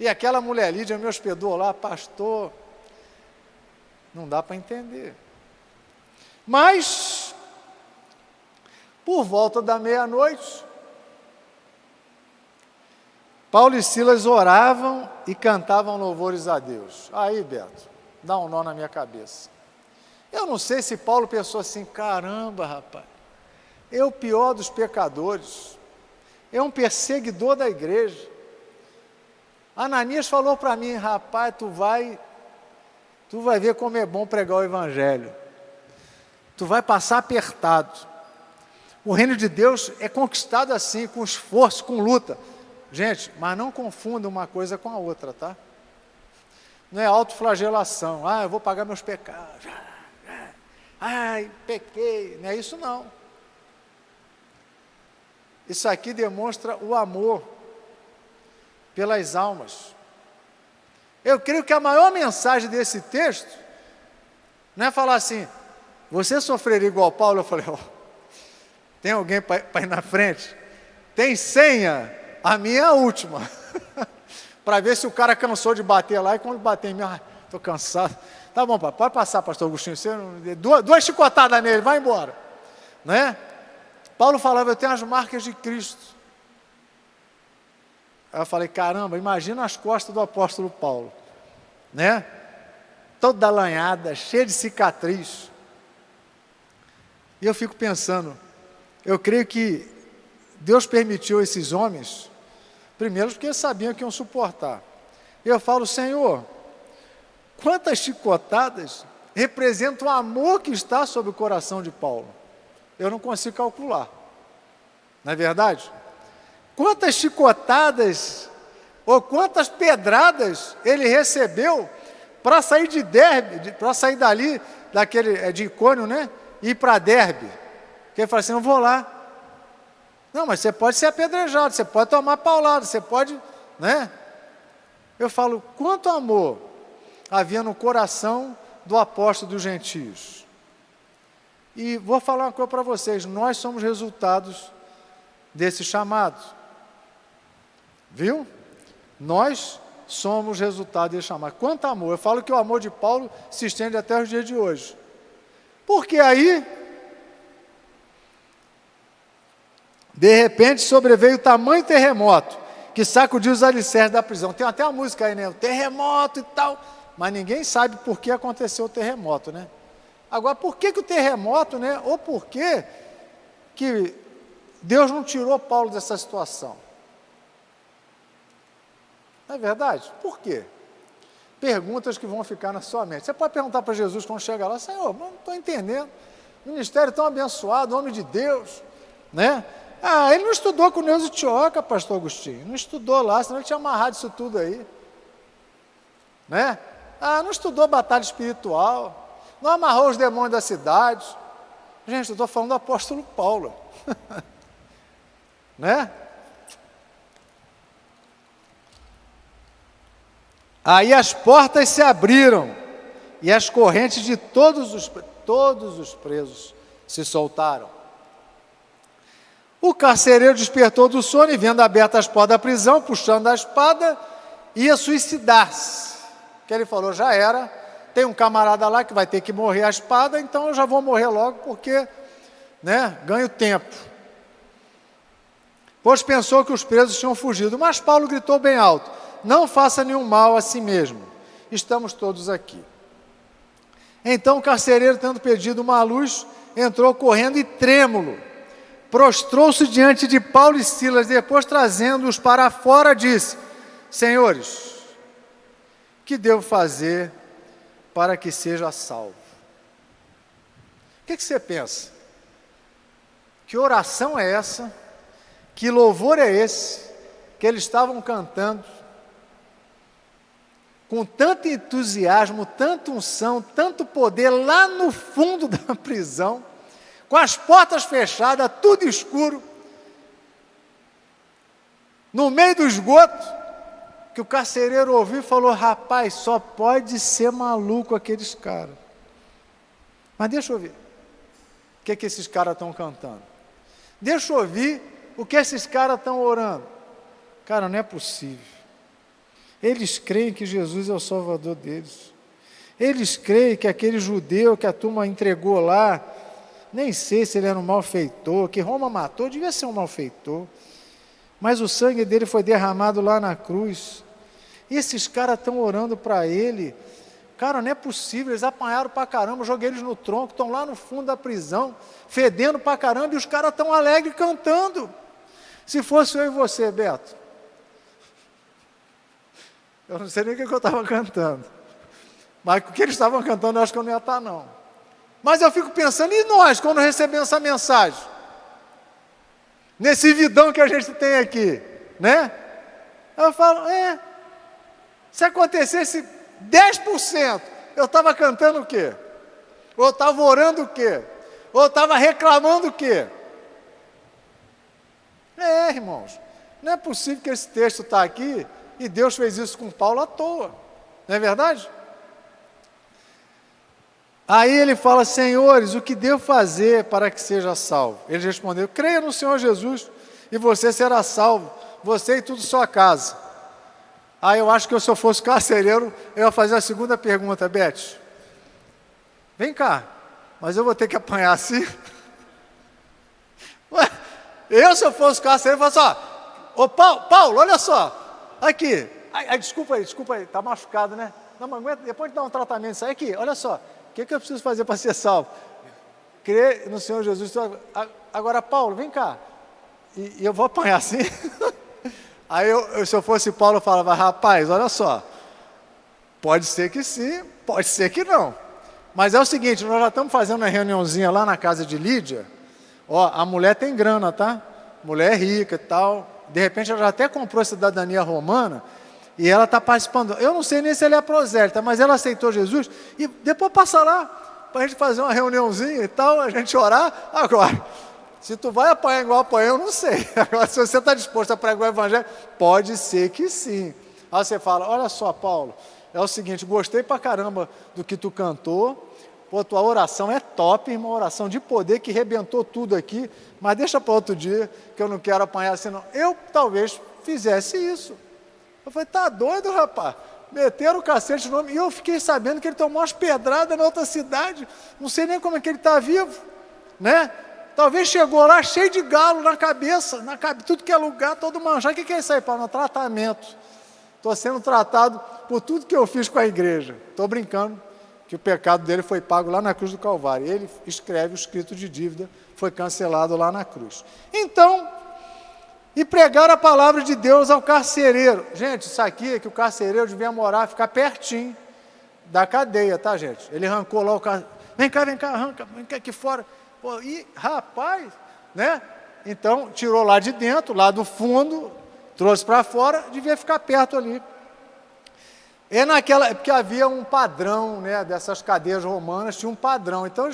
[SPEAKER 1] E aquela mulher Lídia me hospedou lá, pastor. Não dá para entender. Mas, por volta da meia-noite, Paulo e Silas oravam e cantavam louvores a Deus. Aí, Beto, dá um nó na minha cabeça. Eu não sei se Paulo pensou assim, caramba, rapaz, é o pior dos pecadores, é um perseguidor da igreja. Ananias falou para mim, rapaz, tu vai ver como é bom pregar o evangelho. Tu vai passar apertado. O reino de Deus é conquistado assim, com esforço, com luta. Gente, mas não confunda uma coisa com a outra, tá? Não é autoflagelação. Eu vou pagar meus pecados. Ai, pequei. Não é isso não. Isso aqui demonstra o amor pelas almas. Eu creio que a maior mensagem desse texto não é falar assim, você sofreria igual Paulo? Eu falei, tem alguém para ir na frente? Tem senha? A minha é a última. Para ver se o cara cansou de bater lá e quando bater em mim, estou cansado. Tá bom, pode passar, pastor Agostinho. Você duas chicotadas nele, vai embora. Né? Paulo falava, eu tenho as marcas de Cristo. Aí eu falei, caramba, imagina as costas do apóstolo Paulo. Né? Toda alanhada, cheia de cicatriz. E eu fico pensando, eu creio que Deus permitiu esses homens, primeiro porque eles sabiam que iam suportar. E eu falo, Senhor, quantas chicotadas representam o amor que está sobre o coração de Paulo? Eu não consigo calcular. Não é verdade? Quantas chicotadas ou quantas pedradas ele recebeu para sair de Derbe, para sair dali, de Icônio, né? E ir para Derbe. Porque ele fala assim, eu vou lá. Não, mas você pode ser apedrejado, você pode tomar paulada, você pode, né? Eu falo, quanto amor havia no coração do apóstolo dos gentios. E vou falar uma coisa para vocês, nós somos resultados desse chamado. Viu? Nós somos resultado desse chamado. Quanto amor? Eu falo que o amor de Paulo se estende até os dias de hoje. Porque aí, de repente, sobreveio tamanho terremoto, que sacudiu os alicerces da prisão. Tem até uma música aí, né? O terremoto e tal. Mas ninguém sabe por que aconteceu o terremoto, né? Agora, por que o terremoto, né? Ou por que Deus não tirou Paulo dessa situação? Não é verdade? Por quê? Perguntas que vão ficar na sua mente. Você pode perguntar para Jesus quando chegar lá, Senhor, não estou entendendo. Ministério tão abençoado, homem de Deus, né? Ele não estudou com Neuza Tioca, pastor Agostinho. Não estudou lá, senão ele tinha amarrado isso tudo aí. Né? Não estudou batalha espiritual. Não amarrou os demônios da cidade. Gente, eu estou falando do apóstolo Paulo. Né? Aí as portas se abriram e as correntes de todos os presos se soltaram. O carcereiro despertou do sono e, vendo abertas as portas da prisão, puxando a espada, ia suicidar-se. Que ele falou, já era, tem um camarada lá que vai ter que morrer a espada, então eu já vou morrer logo porque, né, ganho tempo. Pois pensou que os presos tinham fugido, mas Paulo gritou bem alto, não faça nenhum mal a si mesmo. Estamos todos aqui. Então o carcereiro, tendo pedido uma luz, entrou correndo e trêmulo, prostrou-se diante de Paulo e Silas, depois trazendo-os para fora, disse: Senhores, que devo fazer para que seja salvo? O que você pensa? Que oração é essa? Que louvor é esse que eles estavam cantando com tanto entusiasmo, tanta unção, tanto poder, lá no fundo da prisão, com as portas fechadas, tudo escuro, no meio do esgoto, que o carcereiro ouviu e falou: rapaz, só pode ser maluco aqueles caras. Mas deixa eu ver o que esses caras estão cantando. Deixa eu ouvir o que esses caras estão orando. Cara, não é possível. Eles creem que Jesus é o Salvador deles. Eles creem que aquele judeu que a turma entregou lá, nem sei se ele era um malfeitor, que Roma matou, devia ser um malfeitor, mas o sangue dele foi derramado lá na cruz. E esses caras estão orando para ele. Cara, não é possível, eles apanharam para caramba, joguei eles no tronco, estão lá no fundo da prisão, fedendo para caramba, e os caras estão alegres cantando. Se fosse eu e você, Beto, eu não sei nem o que eu estava cantando, mas o que eles estavam cantando eu acho que eu não ia estar não. Mas eu fico pensando, e nós, quando recebemos essa mensagem? Nesse vidão que a gente tem aqui, né? Eu falo, se acontecesse 10%, eu estava cantando o quê? Ou eu estava orando o quê? Ou eu estava reclamando o quê? Irmãos, não é possível que esse texto está aqui e Deus fez isso com Paulo à toa, não é verdade? Aí ele fala: Senhores, o que devo fazer para que seja salvo? Ele respondeu: creia no Senhor Jesus e você será salvo, você e toda sua casa. Aí eu acho que se eu fosse carcereiro, eu ia fazer a segunda pergunta: Beth, vem cá, mas eu vou ter que apanhar assim? Ué, se eu fosse carcereiro, eu falasse: ô Paulo, olha só, aqui, desculpa aí, está machucado, né? Não, mas aguenta, depois de dar um tratamento, isso aí aqui, olha só, o que eu preciso fazer para ser salvo? Crer no Senhor Jesus. Agora, Paulo, vem cá, e eu vou apanhar assim? Aí se eu fosse Paulo, eu falava: rapaz, olha só, pode ser que sim, pode ser que não, mas é o seguinte, nós já estamos fazendo uma reuniãozinha lá na casa de Lídia. A mulher tem grana, tá? Mulher é rica e tal, de repente ela já até comprou a cidadania romana, e ela está participando. Eu não sei nem se ela é prosélita, mas ela aceitou Jesus, e depois passa lá, para a gente fazer uma reuniãozinha e tal, a gente orar. Agora, se tu vai apanhar igual apanhar, eu não sei. Agora, se você está disposto a pregar o evangelho, pode ser que sim. Aí você fala: olha só, Paulo, é o seguinte, gostei pra caramba do que tu cantou, pô, tua oração é top, irmão, oração de poder que rebentou tudo aqui, mas deixa para outro dia, que eu não quero apanhar assim não. Eu talvez fizesse isso. Eu falei: tá doido, rapaz? Meteram o cacete no nome, e eu fiquei sabendo que ele tomou umas pedradas na outra cidade, não sei nem como é que ele está vivo, né? Talvez chegou lá cheio de galo na cabeça, tudo que é lugar, todo manchado. O que é isso aí, Paulo? Tratamento. Estou sendo tratado por tudo que eu fiz com a igreja. Estou brincando que o pecado dele foi pago lá na cruz do Calvário. Ele escreve o escrito de dívida, foi cancelado lá na cruz. Então, e pregar a palavra de Deus ao carcereiro. Gente, isso aqui é que o carcereiro devia ficar pertinho da cadeia, tá, gente? Ele arrancou lá o carcereiro. Vem cá, arranca, vem cá aqui fora. Pô, e rapaz, né? Então, tirou lá de dentro, lá do fundo, trouxe para fora, devia ficar perto ali. Porque havia um padrão, né? Dessas cadeias romanas, tinha um padrão. Então,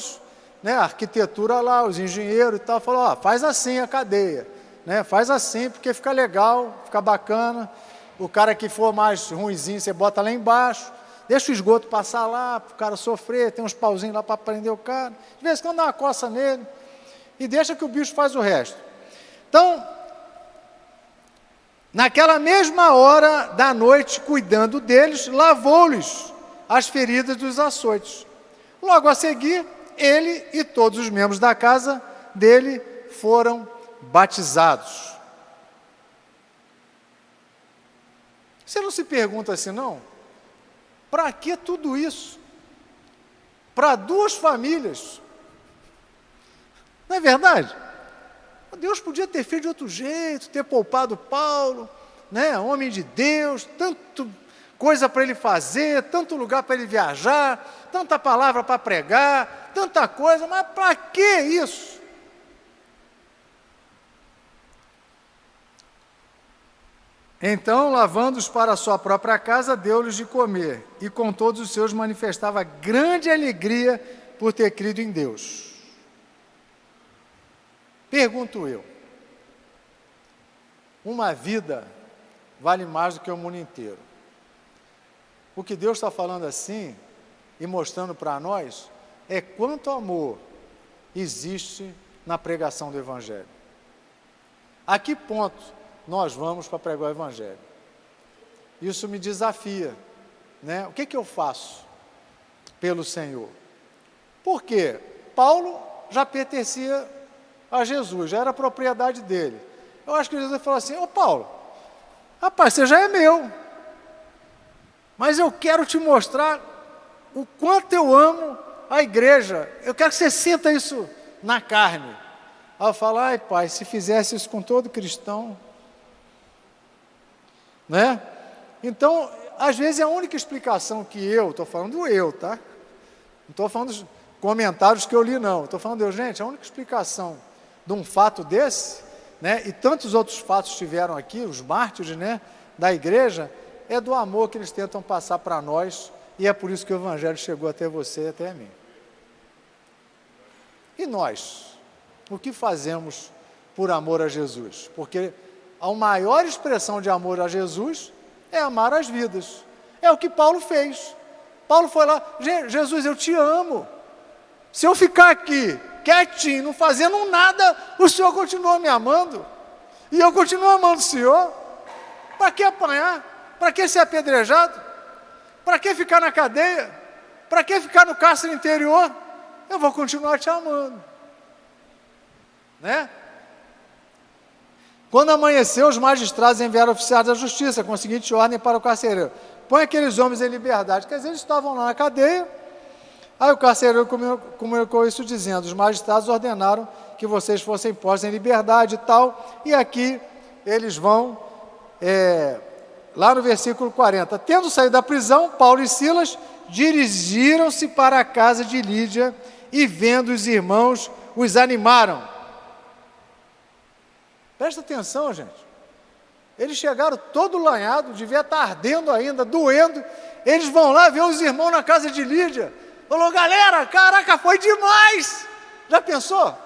[SPEAKER 1] a arquitetura lá, os engenheiros e tal, falaram: faz assim a cadeia, né? Faz assim, porque fica legal, fica bacana. O cara que for mais ruinzinho, você bota lá embaixo. Deixa o esgoto passar lá, para o cara sofrer, tem uns pauzinhos lá para prender o cara. De vez em quando dá uma coça nele, e deixa que o bicho faz o resto. Então, naquela mesma hora da noite, cuidando deles, lavou-lhes as feridas dos açoites. Logo a seguir, ele e todos os membros da casa dele foram batizados. Você não se pergunta assim, não? Para que tudo isso? Para 2 famílias. Não é verdade? Deus podia ter feito de outro jeito, ter poupado Paulo, né? Homem de Deus, tanto coisa para ele fazer, tanto lugar para ele viajar, tanta palavra para pregar, tanta coisa, mas para que isso? Então, lavando-os para a sua própria casa, deu-lhes de comer, e com todos os seus manifestava grande alegria por ter crido em Deus. Pergunto eu, uma vida vale mais do que o mundo inteiro. O que Deus está falando assim, e mostrando para nós, é quanto amor existe na pregação do Evangelho. A que ponto nós vamos para pregar o Evangelho? Isso me desafia, né? O que eu faço pelo Senhor? Porque Paulo já pertencia a Jesus, já era propriedade dele. Eu acho que Jesus falou assim, ô Paulo, rapaz, você já é meu, mas eu quero te mostrar o quanto eu amo a igreja, eu quero que você sinta isso na carne. Aí eu falo, ai pai, se fizesse isso com todo cristão, né? Então, às vezes a única explicação que estou falando eu, tá? Não estou falando dos comentários que eu li não, estou falando gente, a única explicação de um fato desse, né, e tantos outros fatos tiveram aqui, os mártires, né, da igreja, é do amor que eles tentam passar para nós, e é por isso que o Evangelho chegou até você e até a mim. E nós? O que fazemos por amor a Jesus? Porque a maior expressão de amor a Jesus é amar as vidas. É o que Paulo fez. Paulo foi lá, Jesus, eu te amo. Se eu ficar aqui quietinho, não fazendo nada, o Senhor continua me amando, e eu continuo amando o Senhor. Para que apanhar? Para que ser apedrejado? Para que ficar na cadeia? Para que ficar no cárcere interior? Eu vou continuar te amando, né? Quando amanheceu, os magistrados enviaram oficiais da justiça com a seguinte ordem para o carcereiro: põe aqueles homens em liberdade. Quer dizer, eles estavam lá na cadeia. Aí o carcereiro comunicou isso dizendo, os magistrados ordenaram que vocês fossem postos em liberdade e tal, e aqui eles vão, lá no versículo 40, tendo saído da prisão, Paulo e Silas dirigiram-se para a casa de Lídia, e vendo os irmãos, os animaram. Presta atenção, gente, eles chegaram todo lanhado, devia estar ardendo ainda, doendo, eles vão lá ver os irmãos na casa de Lídia. Falou, galera, caraca, foi demais! Já pensou?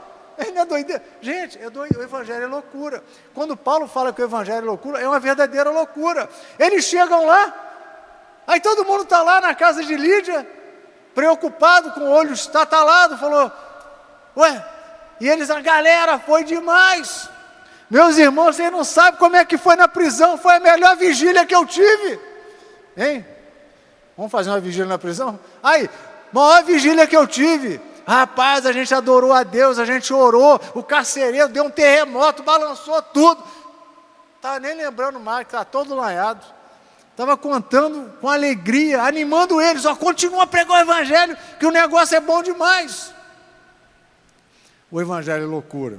[SPEAKER 1] Não é doideira? Gente, o Evangelho é loucura. Quando Paulo fala que o Evangelho é loucura, é uma verdadeira loucura. Eles chegam lá, aí todo mundo está lá na casa de Lídia, preocupado, com o olho estatalado, falou, ué, e eles, a galera, foi demais! Meus irmãos, vocês não sabem como é que foi na prisão, foi a melhor vigília que eu tive. Hein? Vamos fazer uma vigília na prisão? Aí, maior vigília que eu tive, rapaz, a gente adorou a Deus, a gente orou, o carcereiro deu um terremoto, balançou tudo, estava nem lembrando mais, estava todo lanhado, estava contando com alegria, animando eles, ó, continua a pregar o Evangelho, que o negócio é bom demais. O Evangelho é loucura.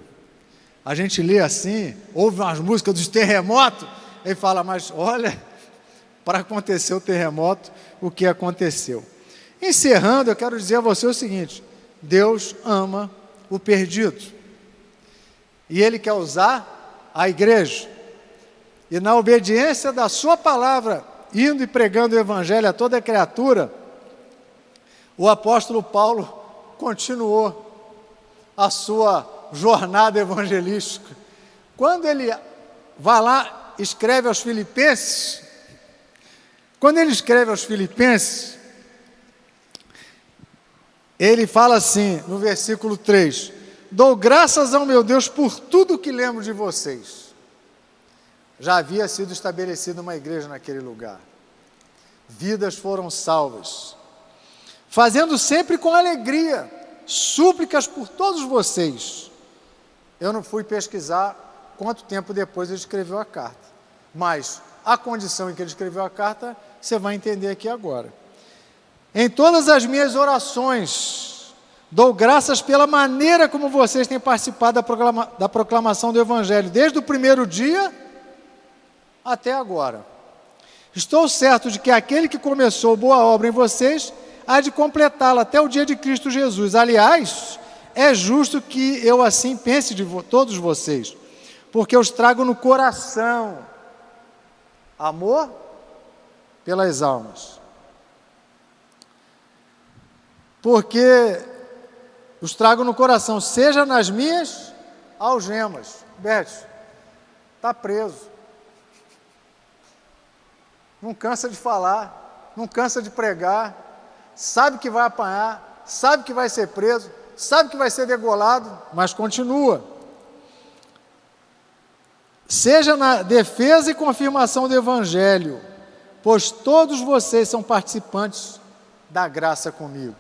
[SPEAKER 1] A gente lê assim, ouve umas músicas dos terremotos, e fala, mas olha, para acontecer o terremoto, o que aconteceu. Encerrando, eu quero dizer a você o seguinte, Deus ama o perdido, e Ele quer usar a igreja, e na obediência da sua palavra, indo e pregando o Evangelho a toda criatura, o apóstolo Paulo continuou a sua jornada evangelística. Quando ele vai lá, escreve aos Filipenses, ele fala assim, no versículo 3, dou graças ao meu Deus por tudo que lembro de vocês. Já havia sido estabelecida uma igreja naquele lugar. Vidas foram salvas. Fazendo sempre com alegria, súplicas por todos vocês. Eu não fui pesquisar quanto tempo depois ele escreveu a carta, mas a condição em que ele escreveu a carta, você vai entender aqui agora. Em todas as minhas orações, dou graças pela maneira como vocês têm participado da proclamação do Evangelho, desde o primeiro dia até agora. Estou certo de que aquele que começou boa obra em vocês, há de completá-la até o dia de Cristo Jesus. Aliás, é justo que eu assim pense de todos vocês, porque eu os trago no coração amor pelas almas. Porque os trago no coração, seja nas minhas algemas. Beth, está preso. Não cansa de falar, não cansa de pregar, sabe que vai apanhar, sabe que vai ser preso, sabe que vai ser degolado, mas continua. Seja na defesa e confirmação do Evangelho, pois todos vocês são participantes da graça comigo.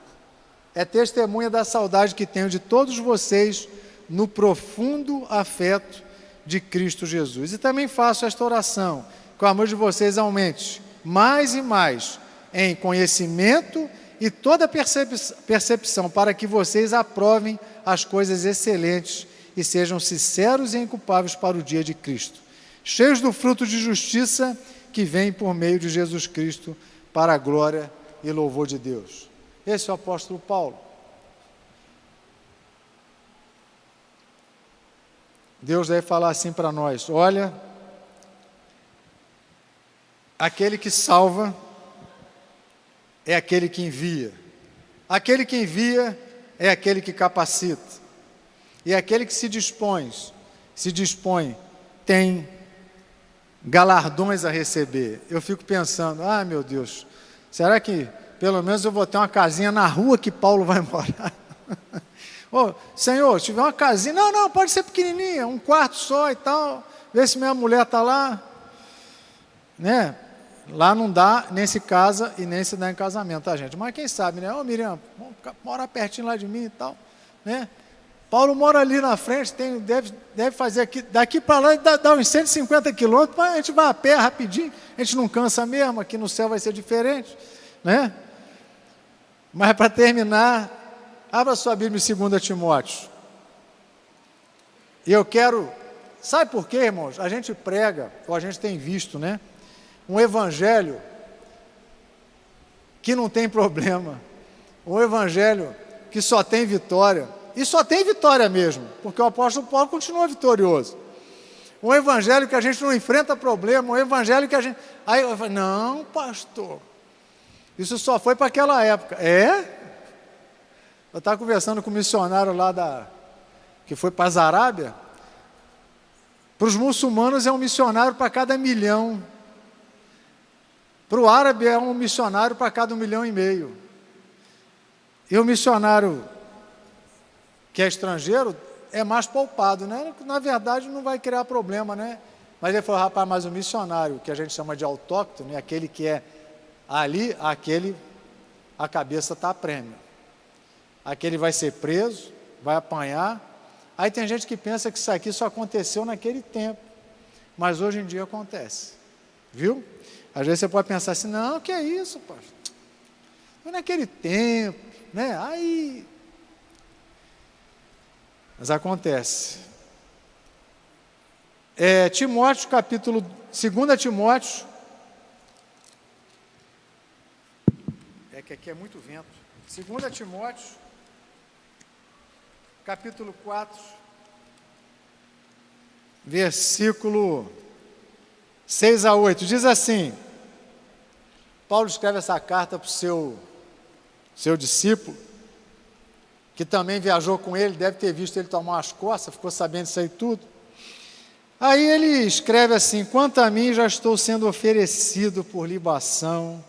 [SPEAKER 1] É testemunha da saudade que tenho de todos vocês no profundo afeto de Cristo Jesus. E também faço esta oração, que o amor de vocês aumente mais e mais em conhecimento e toda percepção, para que vocês aprovem as coisas excelentes e sejam sinceros e inculpáveis para o dia de Cristo, cheios do fruto de justiça que vem por meio de Jesus Cristo, para a glória e louvor de Deus. Esse é o apóstolo Paulo. Deus deve falar assim para nós: olha, aquele que salva é aquele que envia. Aquele que envia é aquele que capacita. E aquele que se dispõe, tem galardões a receber. Eu fico pensando, meu Deus, será que pelo menos eu vou ter uma casinha na rua que Paulo vai morar? Senhor, se tiver uma casinha, não, pode ser pequenininha, um quarto só e tal, vê se minha mulher está lá, né? Lá não dá, nem se casa e nem se dá em casamento, tá, gente? Mas quem sabe, né? Miriam, mora pertinho lá de mim e tal, né? Paulo mora ali na frente, deve fazer aqui, daqui para lá dá uns 150 quilômetros, mas a gente vai a pé rapidinho, a gente não cansa mesmo, aqui no céu vai ser diferente, né? Mas para terminar, abra sua Bíblia em 2 Timóteo. E eu quero, sabe por quê, irmãos? A gente prega, ou a gente tem visto, né? Um evangelho que não tem problema, um evangelho que só tem vitória, e só tem vitória mesmo, porque o apóstolo Paulo continua vitorioso. Um evangelho que a gente não enfrenta problema, um evangelho que a gente... Aí eu falo, não, pastor, isso só foi para aquela época. Eu estava conversando com um missionário lá que foi para a Arábia. Para os muçulmanos é um missionário para cada 1 milhão. Para o árabe é um missionário para cada 1,5 milhão. E o missionário que é estrangeiro é mais poupado, né? Na verdade não vai criar problema, né? Mas ele falou, rapaz, mas o missionário que a gente chama de autóctone, aquele que é ali, a cabeça está a prêmio. Aquele vai ser preso, vai apanhar. Aí tem gente que pensa que isso aqui só aconteceu naquele tempo, mas hoje em dia acontece, viu? Às vezes você pode pensar assim, não, que é isso, pastor? Foi naquele tempo, né? Aí... Mas acontece. Timóteo, capítulo 2 Timóteo. É que aqui é muito vento. 2 Timóteo, capítulo 4, versículo 6 a 8. Diz assim, Paulo escreve essa carta para o seu discípulo, que também viajou com ele, deve ter visto ele tomar umas coças, ficou sabendo disso aí tudo. Aí ele escreve assim, quanto a mim já estou sendo oferecido por libação,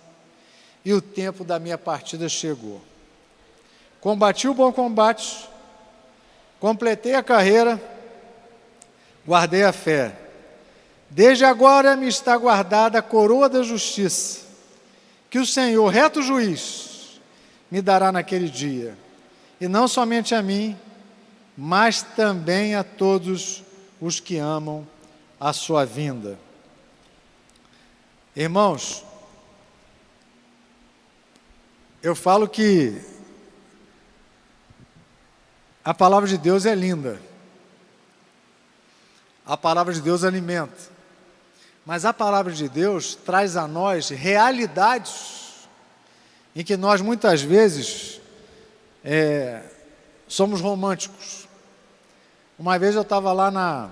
[SPEAKER 1] e o tempo da minha partida chegou. Combati o bom combate, completei a carreira, guardei a fé. Desde agora me está guardada a coroa da justiça, que o Senhor, reto juiz, me dará naquele dia. E não somente a mim, mas também a todos os que amam a sua vinda. Irmãos, eu falo que a palavra de Deus é linda. A palavra de Deus alimenta. Mas a palavra de Deus traz a nós realidades em que nós muitas vezes somos românticos. Uma vez eu estava lá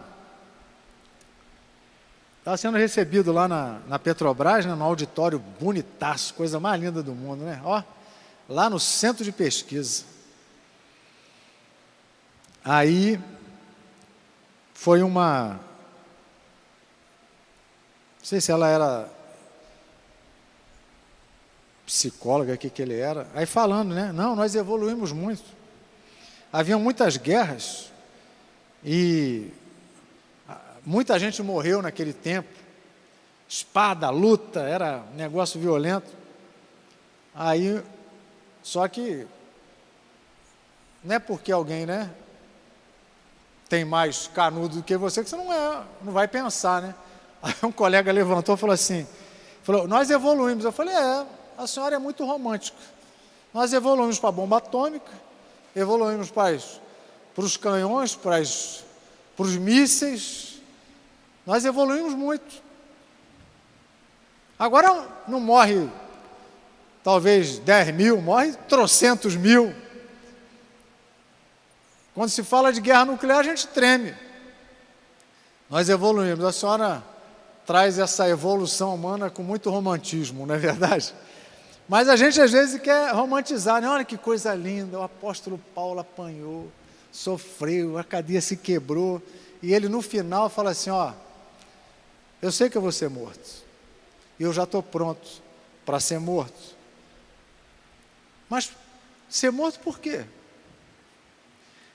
[SPEAKER 1] estava sendo recebido lá na Petrobras, né, no auditório bonitaço, coisa mais linda do mundo, né? Ó, lá no centro de pesquisa. Aí foi não sei se ela era psicóloga, o que ele era. Aí falando, né? Não, nós evoluímos muito. Havia muitas guerras e muita gente morreu naquele tempo. Espada, luta, era um negócio violento. Aí, só que não é porque alguém, né, tem mais canudo do que você não vai pensar, né? Aí um colega levantou e falou, nós evoluímos. Eu falei, a senhora é muito romântica. Nós evoluímos para a bomba atômica, evoluímos para os canhões, para os mísseis. Nós evoluímos muito. Agora não morre talvez 10 mil, morre trocentos mil. Quando se fala de guerra nuclear, a gente treme. Nós evoluímos. A senhora traz essa evolução humana com muito romantismo, não é verdade? Mas a gente às vezes quer romantizar, né? Olha que coisa linda, o apóstolo Paulo apanhou, sofreu, a cadeia se quebrou, e ele no final fala assim, eu sei que eu vou ser morto, e eu já estou pronto para ser morto. Mas ser morto por quê?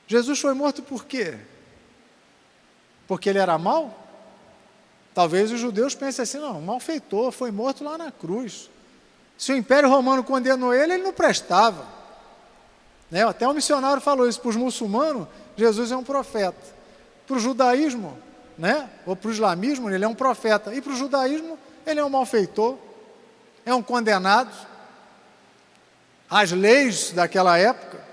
[SPEAKER 1] Jesus foi morto por quê? Porque ele era mau? Talvez os judeus pensem assim, não, malfeitor, foi morto lá na cruz. Se o Império Romano condenou ele não prestava. Né? Até um missionário falou isso, para os muçulmanos, Jesus é um profeta. Para o judaísmo, né? Ou para o islamismo, ele é um profeta. E para o judaísmo, ele é um malfeitor, é um condenado. As leis daquela época.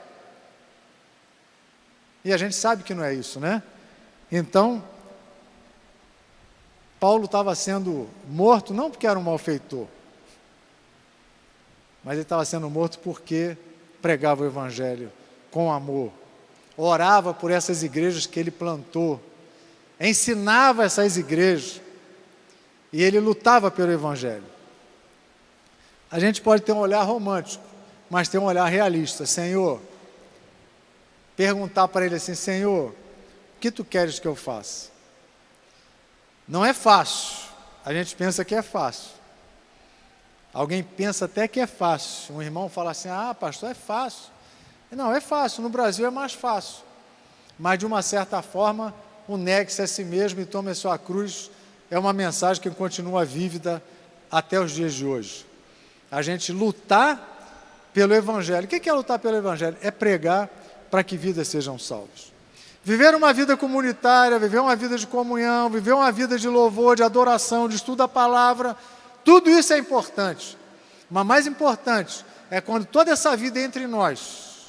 [SPEAKER 1] E a gente sabe que não é isso, né? Então, Paulo estava sendo morto não porque era um malfeitor, mas ele estava sendo morto porque pregava o Evangelho com amor, orava por essas igrejas que ele plantou, ensinava essas igrejas, e ele lutava pelo Evangelho. A gente pode ter um olhar romântico, mas ter um olhar realista. Senhor, perguntar para ele assim, Senhor, o que tu queres que eu faça? Não é fácil, a gente pensa que é fácil. Alguém pensa até que é fácil. Um irmão fala assim, pastor, é fácil. Não, é fácil, no Brasil é mais fácil. Mas de uma certa forma, o negue-se a si mesmo e tome a sua cruz, é uma mensagem que continua vívida até os dias de hoje. A gente lutar pelo Evangelho. O que é lutar pelo Evangelho? É pregar para que vidas sejam salvas. Viver uma vida comunitária, viver uma vida de comunhão, viver uma vida de louvor, de adoração, de estudo da palavra, tudo isso é importante. Mas mais importante é quando toda essa vida é entre nós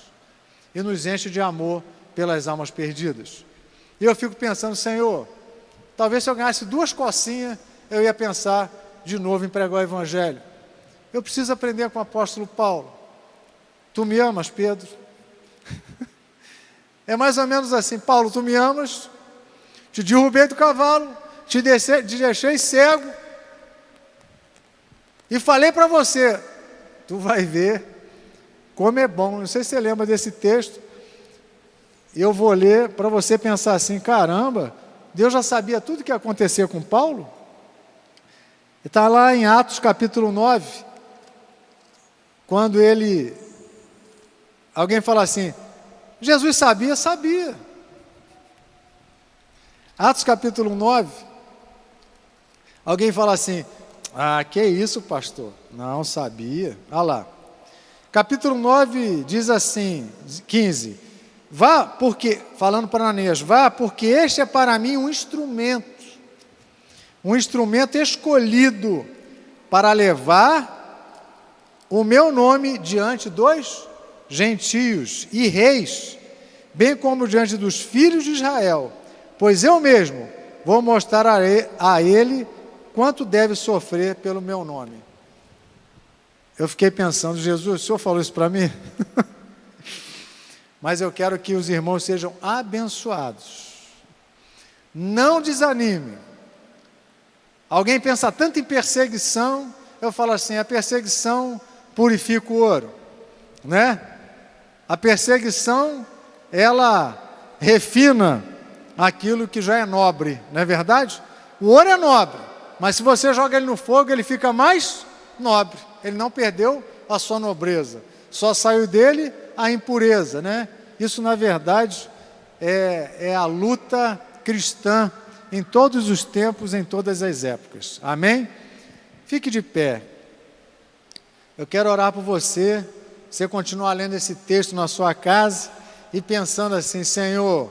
[SPEAKER 1] e nos enche de amor pelas almas perdidas. E eu fico pensando, Senhor, talvez se eu ganhasse 2 cocinhas, eu ia pensar de novo em pregar o Evangelho. Eu preciso aprender com o apóstolo Paulo. Tu me amas, Pedro? É mais ou menos assim, Paulo, tu me amas, te derrubei do cavalo, te deixei cego, e falei para você, tu vai ver como é bom. Não sei se você lembra desse texto, eu vou ler para você pensar assim, caramba, Deus já sabia tudo o que ia acontecer com Paulo? E está lá em Atos capítulo 9, quando alguém fala assim, Jesus sabia? Sabia. Atos capítulo 9, alguém fala assim, que isso, pastor? Não, sabia. Olha lá. Capítulo 9 diz assim, 15, falando para Ananias, porque este é para mim um instrumento escolhido para levar o meu nome diante dos gentios e reis, bem como diante dos filhos de Israel, pois eu mesmo vou mostrar a ele quanto deve sofrer pelo meu nome. Eu fiquei pensando, Jesus, o senhor falou isso para mim? Mas eu quero que os irmãos sejam abençoados. Não desanime. Alguém pensa tanto em perseguição, eu falo assim, a perseguição purifica o ouro, né? A perseguição, ela refina aquilo que já é nobre, não é verdade? O ouro é nobre, mas se você joga ele no fogo, ele fica mais nobre. Ele não perdeu a sua nobreza, só saiu dele a impureza, né? Isso, na verdade, é a luta cristã em todos os tempos, em todas as épocas. Amém? Fique de pé. Eu quero orar por você. Você continuar lendo esse texto na sua casa e pensando assim, Senhor,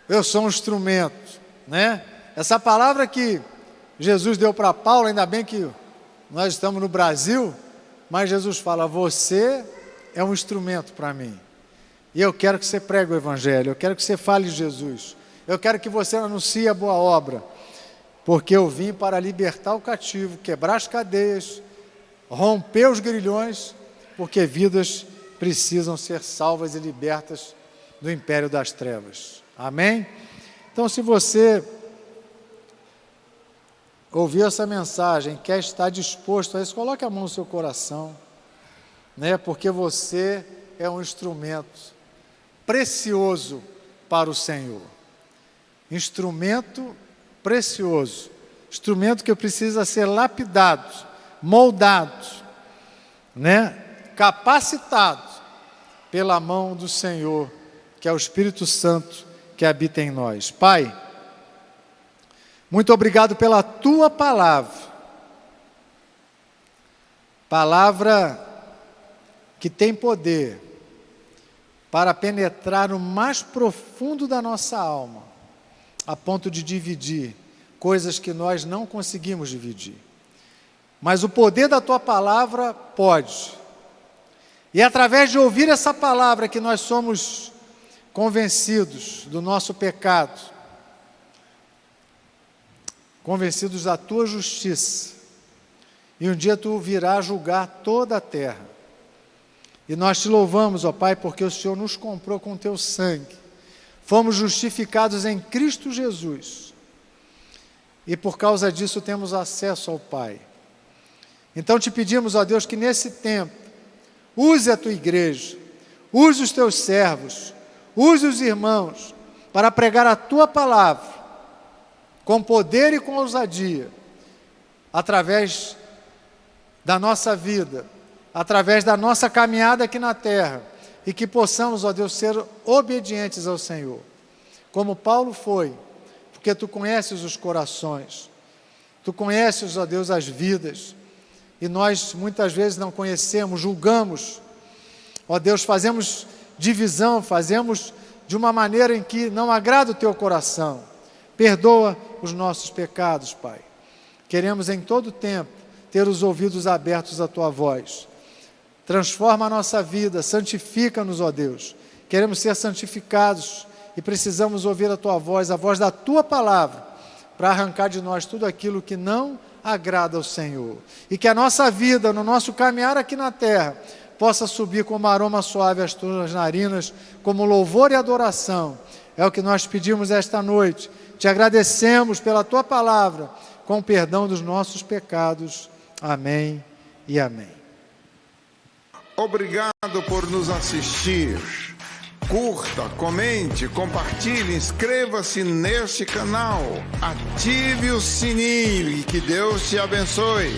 [SPEAKER 1] eu sou um instrumento, né? Essa palavra que Jesus deu para Paulo, ainda bem que nós estamos no Brasil, mas Jesus fala, você é um instrumento para mim. E eu quero que você pregue o Evangelho, eu quero que você fale de Jesus, eu quero que você anuncie a boa obra, porque eu vim para libertar o cativo, quebrar as cadeias, romper os grilhões, porque vidas precisam ser salvas e libertas do império das trevas. Amém? Então, se você ouviu essa mensagem, quer estar disposto a isso, coloque a mão no seu coração, né? Porque você é um instrumento precioso para o Senhor. Instrumento precioso. Instrumento que precisa ser lapidado, moldado, né? Capacitado pela mão do Senhor, que é o Espírito Santo que habita em nós. Pai, muito obrigado pela tua palavra, palavra que tem poder para penetrar no mais profundo da nossa alma, a ponto de dividir coisas que nós não conseguimos dividir. Mas o poder da tua palavra pode. E é através de ouvir essa palavra que nós somos convencidos do nosso pecado, convencidos da tua justiça, e um dia tu virás julgar toda a terra. E nós te louvamos, ó Pai, porque o Senhor nos comprou com teu sangue, fomos justificados em Cristo Jesus, e por causa disso temos acesso ao Pai. Então te pedimos, ó Deus, que nesse tempo, use a tua igreja, use os teus servos, use os irmãos, para pregar a tua palavra, com poder e com ousadia, através da nossa vida, através da nossa caminhada aqui na terra, e que possamos, ó Deus, ser obedientes ao Senhor, como Paulo foi, porque tu conheces os corações, tu conheces, ó Deus, as vidas, e nós muitas vezes não conhecemos, julgamos, ó Deus, fazemos divisão, fazemos de uma maneira em que não agrada o teu coração. Perdoa os nossos pecados, Pai. Queremos em todo tempo ter os ouvidos abertos à tua voz. Transforma a nossa vida, santifica-nos, ó Deus. Queremos ser santificados e precisamos ouvir a tua voz, a voz da tua palavra, para arrancar de nós tudo aquilo que não agrada ao Senhor. E que a nossa vida, no nosso caminhar aqui na terra, possa subir como aroma suave às tuas narinas, como louvor e adoração. É o que nós pedimos esta noite. Te agradecemos pela tua palavra, com o perdão dos nossos pecados. Amém e amém.
[SPEAKER 2] Obrigado por nos assistir. Curta, comente, compartilhe, inscreva-se neste canal. Ative o sininho e que Deus te abençoe.